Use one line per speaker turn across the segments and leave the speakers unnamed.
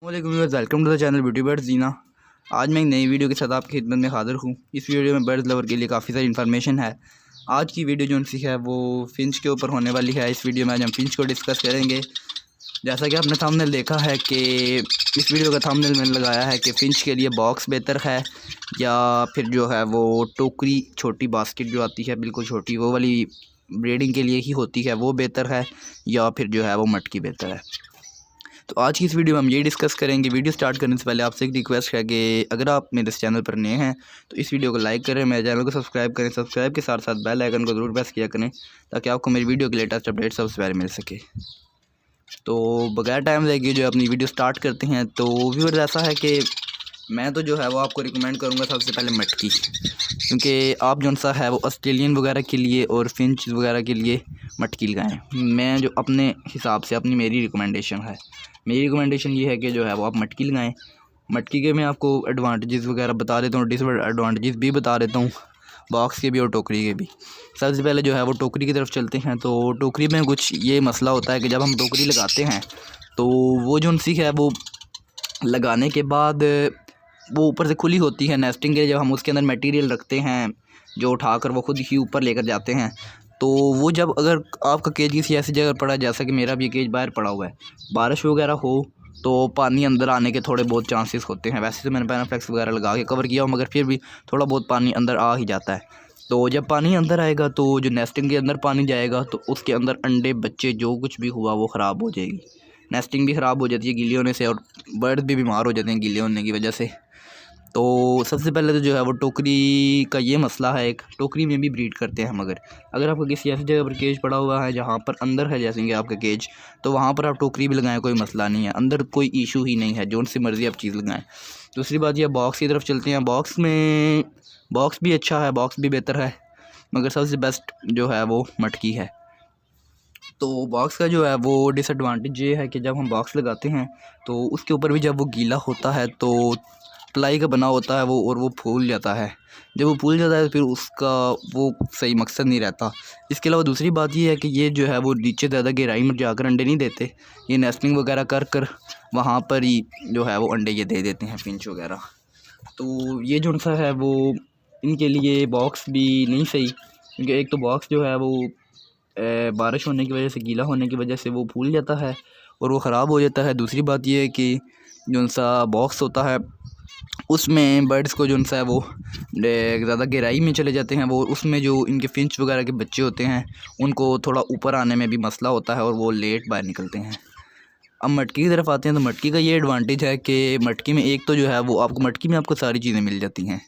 Welcome to the channel beauty birds Jeena. आज मैं एक नई वीडियो के साथ आपकी खिदमत में हाज़िर हूँ। इस वीडियो में बर्ड्स लवर के लिए काफ़ी सारी इन्फॉर्मेशन है। आज की वीडियो जो सी है वो फिंच के ऊपर होने वाली है। इस वीडियो में आज हम फिंच को डिस्कस करेंगे। जैसा कि आपने थंबनेल देखा है कि इस वीडियो का थंबनेल मैंने लगाया है कि फिंच के लिए बॉक्स बेहतर है या फिर जो है वो टोकरी छोटी बास्केट जो आती है बिल्कुल छोटी वो वाली ब्रीडिंग के लिए ही होती है वो बेहतर है या फिर जो है वो मटकी बेहतर है। तो आज की इस वीडियो में हम ये डिस्कस करेंगे। वीडियो स्टार्ट करने से पहले आपसे एक रिक्वेस्ट है कि अगर आप मेरे इस चैनल पर नए हैं तो इस वीडियो को लाइक करें, मेरे चैनल को सब्सक्राइब करें। सब्सक्राइब के साथ साथ बेल आइकन को ज़रूर प्रेस किया करें ताकि आपको मेरी वीडियो की लेटेस्ट अपडेट सबसे पहले मिल सके। तो बगैर टाइम लगे जो अपनी वीडियो स्टार्ट करते हैं। तो व्यूअर्स ऐसा है कि मैं तो जो है वो आपको रिकमेंड करूँगा सबसे पहले मटकी, क्योंकि आप जो सा है वो ऑस्ट्रेलियन वगैरह के लिए और फिंच वगैरह के लिए मटकी लगाएं। मैं जो अपने हिसाब से मेरी रिकमेंडेशन है, मेरी रिकमेंडेशन ये है कि जो है वो आप मटकी लगाएं। मटकी के मैं आपको एडवांटेजेस वगैरह बता देता हूँ, डिसएडवांटेजेस भी बता देता हूँ, बॉक्स के भी और टोकरी के भी। सबसे पहले जो है वो टोकरी की तरफ चलते हैं। तो टोकरी में कुछ ये मसला होता है कि जब हम टोकरी लगाते हैं तो वो जो सी है वो लगाने के बाद वो ऊपर से खुली होती है नेस्टिंग के लिए। जब हम उसके अंदर मटेरियल रखते हैं जो उठाकर वो खुद ही ऊपर लेकर जाते हैं, तो वो जब अगर आपका केज किसी ऐसी जगह पड़ा है जैसा कि मेरा भी केज बाहर पड़ा हुआ है, बारिश वगैरह हो तो पानी अंदर आने के थोड़े बहुत चांसेस होते हैं। वैसे तो मैंने पैनाफ्लेक्स वगैरह लगा के कवर किया हो, मगर फिर भी थोड़ा बहुत पानी अंदर आ ही जाता है। तो जब पानी अंदर आएगा तो जो नेस्टिंग के अंदर पानी जाएगा तो उसके अंदर अंडे बच्चे जो कुछ भी हुआ वो ख़राब हो जाएगी। नेस्टिंग भी ख़राब हो जाती है गीले होने से और बर्ड भी बीमार हो जाते हैं गीले होने की वजह से। तो सबसे पहले तो जो है वो टोकरी का ये मसला है। एक टोकरी में भी ब्रीड करते हैं, मगर अगर आपका किसी ऐसी जगह पर केज पड़ा हुआ है जहाँ पर अंदर है जैसे कि आपका केज, तो वहाँ पर आप टोकरी भी लगाएं, कोई मसला नहीं है, अंदर कोई इशू ही नहीं है, जो सी मर्ज़ी आप चीज़ लगाएं। दूसरी बात यह बॉक्स की तरफ चलते हैं। बॉक्स भी अच्छा है, बॉक्स भी बेहतर है, मगर सबसे बेस्ट जो है वो मटकी है। तो बॉक्स का जो है वो डिसएडवांटेज ये है कि जब हम बॉक्स लगाते हैं तो उसके ऊपर भी जब वो गीला होता है तो प्लाई का बना होता है वो, और वो फूल जाता है। जब वो फूल जाता है तो फिर उसका वो सही मकसद नहीं रहता। इसके अलावा दूसरी बात ये है कि ये जो है वो नीचे ज़्यादा गहराई में जाकर अंडे नहीं देते, ये नेस्टिंग वगैरह कर कर वहाँ पर ही जो है वो अंडे ये दे देते हैं फिंच वगैरह। तो ये जो सा है वो इनके लिए बॉक्स भी नहीं सही, क्योंकि एक तो बॉक्स जो है वो बारिश होने की वजह से, गीला होने की वजह से वो फूल जाता है और वो ख़राब हो जाता है। दूसरी बात ये है कि जो सा बॉक्स होता है उसमें बर्ड्स को जो सा है वो ज़्यादा गहराई में चले जाते हैं, वो उसमें जो इनके फिंच वगैरह के बच्चे होते हैं उनको थोड़ा ऊपर आने में भी मसला होता है और वो लेट बाहर निकलते हैं। अब मटकी की तरफ आते हैं। तो मटकी का ये एडवांटेज है कि मटकी में एक तो जो है वो आपको मटकी में आपको सारी चीज़ें मिल जाती हैं।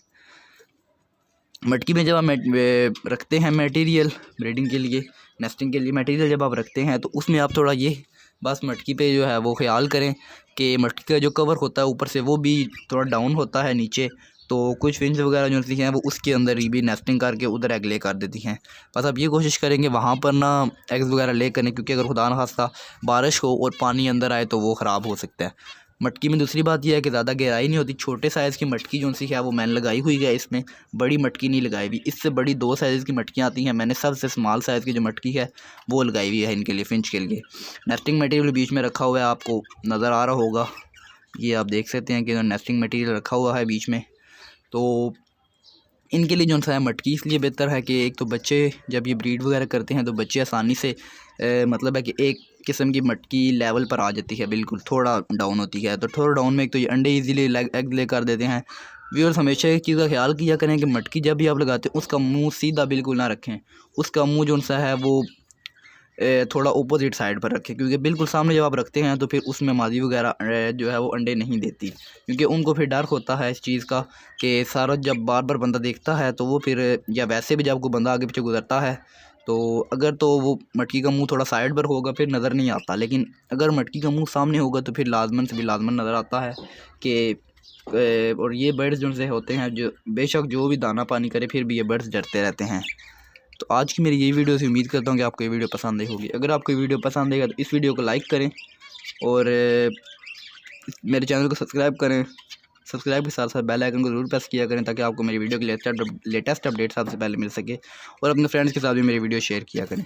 मटकी में जब आप रखते हैं मटेरियल ब्रीडिंग के लिए, नेस्टिंग के लिए मटेरियल जब आप रखते हैं तो उसमें आप थोड़ा ये बस मटकी पे जो है वो ख्याल करें कि मटकी का जो कवर होता है ऊपर से वो भी थोड़ा डाउन होता है नीचे। तो कुछ फिंच वगैरह जो होती हैं वो उसके अंदर ही भी नेस्टिंग करके उधर एग ले कर देती हैं। बस आप ये कोशिश करेंगे वहाँ पर ना एग्स वगैरह ले करें, क्योंकि अगर खुदा न खास्ता बारिश हो और पानी अंदर आए तो वो ख़राब हो सकता है। मटकी में दूसरी बात यह है कि ज़्यादा गहराई नहीं होती। छोटे साइज़ की मटकी जो सी है वो मैंने लगाई हुई है, इसमें बड़ी मटकी नहीं लगाई हुई। इससे बड़ी 2 साइज़ की मटकियाँ आती हैं, मैंने सबसे स्मॉल साइज़ की जो मटकी है वो लगाई हुई है इनके लिए, फिंच के लिए। नेस्टिंग मटेरियल बीच में रखा हुआ है, आपको नज़र आ रहा होगा, ये आप देख सकते हैं कि नेस्टिंग मटेरियल रखा हुआ है बीच में। तो इनके लिए जो सा है मटकी इसलिए बेहतर है कि एक तो बच्चे जब ये ब्रीड वगैरह करते हैं तो बच्चे आसानी से मतलब है कि एक किस्म की मटकी लेवल पर आ जाती है, बिल्कुल थोड़ा डाउन होती है। तो थोड़ा डाउन में एक तो ये अंडे इजीली एग ले कर देते हैं। व्यूअर्स हमेशा एक चीज़ का ख्याल किया करें कि मटकी जब भी आप लगाते हैं उसका मुंह सीधा बिल्कुल ना रखें, उसका मुंह जो सा है वो थोड़ा अपोजिट साइड पर रखें, क्योंकि बिल्कुल सामने जब आप रखते हैं तो फिर उसमें मादी वगैरह जो है वो अंडे नहीं देती, क्योंकि उनको फिर डर होता है इस चीज़ का कि सारा जब बार बार बंदा देखता है तो वो फिर, या वैसे भी जब कोई बंदा आगे पीछे गुजरता है तो अगर तो वो मटकी का मुंह थोड़ा साइड पर होगा फिर नज़र नहीं आता, लेकिन अगर मटकी का मुंह सामने होगा तो फिर लाजमन से भी लाजमन नज़र आता है कि और ये बर्ड्स जो से होते हैं जो बेशक जो भी दाना पानी करे फिर भी ये बर्ड्स डरते रहते हैं। तो आज की मेरी ये वीडियो से उम्मीद करता हूँ कि आपको ये वीडियो पसंद आई होगी। अगर आपको ये वीडियो पसंद आएगा तो इस वीडियो को लाइक करें और मेरे चैनल को सब्सक्राइब करें। सब्सक्राइब के साथ साथ बेल आइकन को ज़रूर प्रेस किया करें ताकि आपको मेरी वीडियो की लेटेस्ट अपडेट सबसे पहले मिल सके, और अपने फ्रेंड्स के साथ भी मेरी वीडियो शेयर किया करें।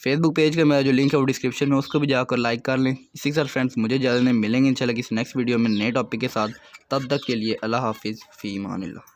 फेसबुक पेज का मेरा जो लिंक है वो डिस्क्रिप्शन में, उसको भी जाकर लाइक कर लें। इसी के साथ फ्रेंड्स मुझे ज़्यादा नहीं मिलेंगे इंशाल्लाह किसी नेक्स्ट वीडियो में नए टॉपिक के साथ। तब तक के लिए अल्लाह हाफिज़ फ़ी अमानिल्लाह।